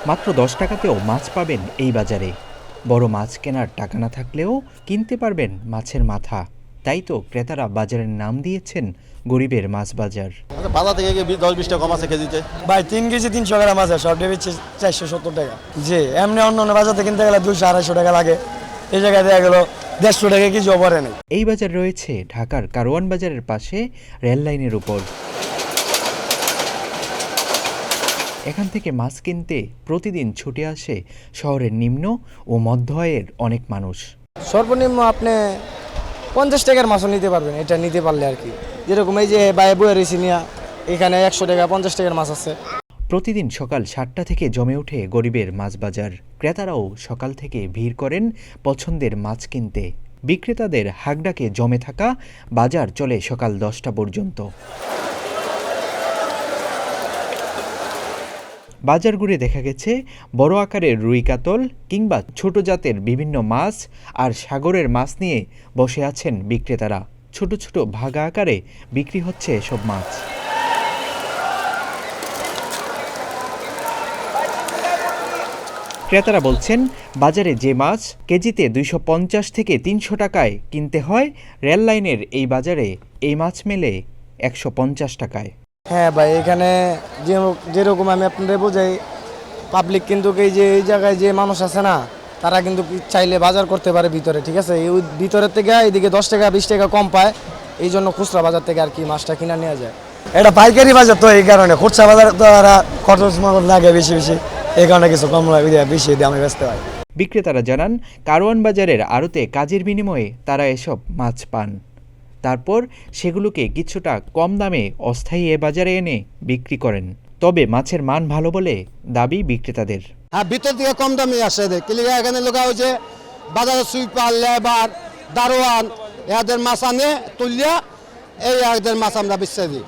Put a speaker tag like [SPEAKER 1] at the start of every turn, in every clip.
[SPEAKER 1] মাত্র 10 টাকাতেও মাছ পাবেন এই বাজারে। বড় মাছ কেনার টাকা না থাকলেও কিনতে পারবেন মাছের মাথা। তাই তো ক্রেতারা বাজারের নাম দিয়েছেন গরিবের মাছ বাজার।
[SPEAKER 2] বাজার থেকে 10-20 টাকা কম আছে কেজিতে।
[SPEAKER 3] ভাই 3 কেজি 300 গ্রাম আছে, সব বেচছে 470 টাকা। জি, এমনি অন্য বাজার থেকে কিনতে গেলে 200-250 টাকা লাগে, এই জায়গায় দেওয়া গেল 150 টাকা কেজি ওপরে নেই।
[SPEAKER 1] এই বাজার রয়েছে ঢাকার কারওয়ান বাজারের পাশে রেল লাইনের উপর। এখান থেকে মাছ কিনতে প্রতিদিন ছুটে আসে শহরের নিম্ন ও মধ্য আয়ের অনেক মানুষ।
[SPEAKER 3] সর্বনিম্ন আপনি 50 টাকার মাছও নিতে পারবেন, এটা নিতে পারলে আর কি। যেরকম এই যে বাইরে বয়ে রয়েছি নিয়া, এখানে 100 টাকা 50 টাকার মাছ আছে।
[SPEAKER 1] প্রতিদিন সকাল 7টা থেকে জমে ওঠে গরিবের মাছ বাজার। ক্রেতারাও সকাল থেকে ভিড় করেন পছন্দের মাছ কিনতে। বিক্রেতাদের হাকডাকে জমে থাকা বাজার চলে সকাল 10টা পর্যন্ত। বাজার ঘুরে দেখা গেছে বড় আকারের রুই কাতল কিংবা ছোট জাতের বিভিন্ন মাছ আর সাগরের মাছ নিয়ে বসে আছেন বিক্রেতারা। ছোট ছোট ভাগা আকারে বিক্রি হচ্ছে এসব মাছ। ক্রেতারা বলছেন, বাজারে যে মাছ কেজিতে 250 থেকে 300 টাকায় কিনতে হয়, রেল লাইনের এই বাজারে এই মাছ মেলে 150 টাকায়।
[SPEAKER 3] হ্যাঁ ভাই, এখানে যেরকম আমি আপনাদের বোঝাই, পাবলিক কিন্তু এই জায়গায় যে মানুষ আছে না, তারা কিন্তু চাইলে বাজার করতে পারে ভিতরে, ঠিক আছে। এই ভিতরের থেকে এদিকে 10 টাকা 20 টাকা কম পায়, এই জন্য খুচরা বাজার থেকে আর কি মাছটা কিনা নেওয়া যায়। এটা পাইকারি বাজার, তো এই কারণে খুচরা বাজার তো খরচ লাগে বেশি বেশি, এই কারণে কিছু কম লাগে, বেশি দামে বেচতে হয়।
[SPEAKER 1] বিক্রেতারা জানান, কারওয়ান বাজারের আড়তে কাজের বিনিময়ে তারা এসব মাছ পান। তারপর সেগুলোকে কিছুটা কম দামে অস্থায়ী এ বাজারে এনে বিক্রি করেন। তবে মাছের মান ভালো বলে দাবি বিক্রেতাদের।
[SPEAKER 4] হ্যাঁ, ভিতর থেকে কম দামে আসে ক্লিয়ার। এখানে লোক হচ্ছে বাজারে সুইপার, লেবার, দারোয়ান এদের মাছ আনে তুলিয়া, এই এদের মাছ আমরা বেচে দিই।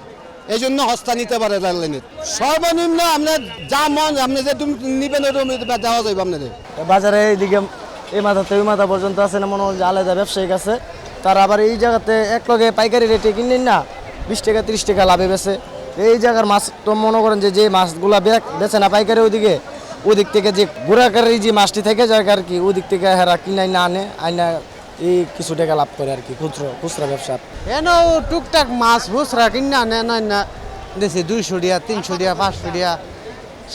[SPEAKER 4] এই জন্য হস্তা নিতে পারে রেল লাইনে। সর্বনিম্ন আপনার যা মন আপনি যে তুমি নিবেন দেওয়া যাবে আপনাদের।
[SPEAKER 3] বাজারে এইদিকে এই মাথা থেকে ওই মাথা পর্যন্ত আছে না, মনে হয় আলাদা ব্যবসায়িক আছে, তারা আবার এই জায়গাতে এক লগে পাইকারি রেটে কিনেন না, 20 টাকা 30 টাকা লাভে বেছে। এই জায়গার মাছ তো মনে করেন যে মাছগুলা বেছে না পাইকারি, ওদিক থেকে যে গোড়াকারের যে মাছটি থেকে যায় আর কি, ওদিক থেকে হেরা কিনাই না আনে, আইনা এই কিছু টাকা লাভ করে আর কি খুচরা ব্যবসা।
[SPEAKER 5] এনো টুকটাক মাছ খুচরা কিনা না দেশে 200 টাকা 300 টাকা 500 টাকা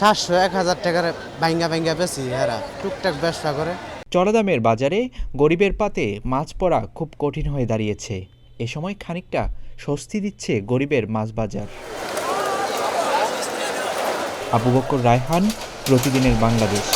[SPEAKER 5] 700 1000 টাকার ভাঙ্গা বেশি হেরা টুকটাক ব্যবসা করে।
[SPEAKER 1] চড়া দামের বাজারে গরিবের পাতে মাছ পড়া খুব কঠিন হয়ে দাঁড়িয়েছে। এ সময় খানিকটা স্বস্তি দিচ্ছে গরিবের মাছ বাজার। আবু বকর রায়হান, প্রতিদিনের বাংলাদেশ।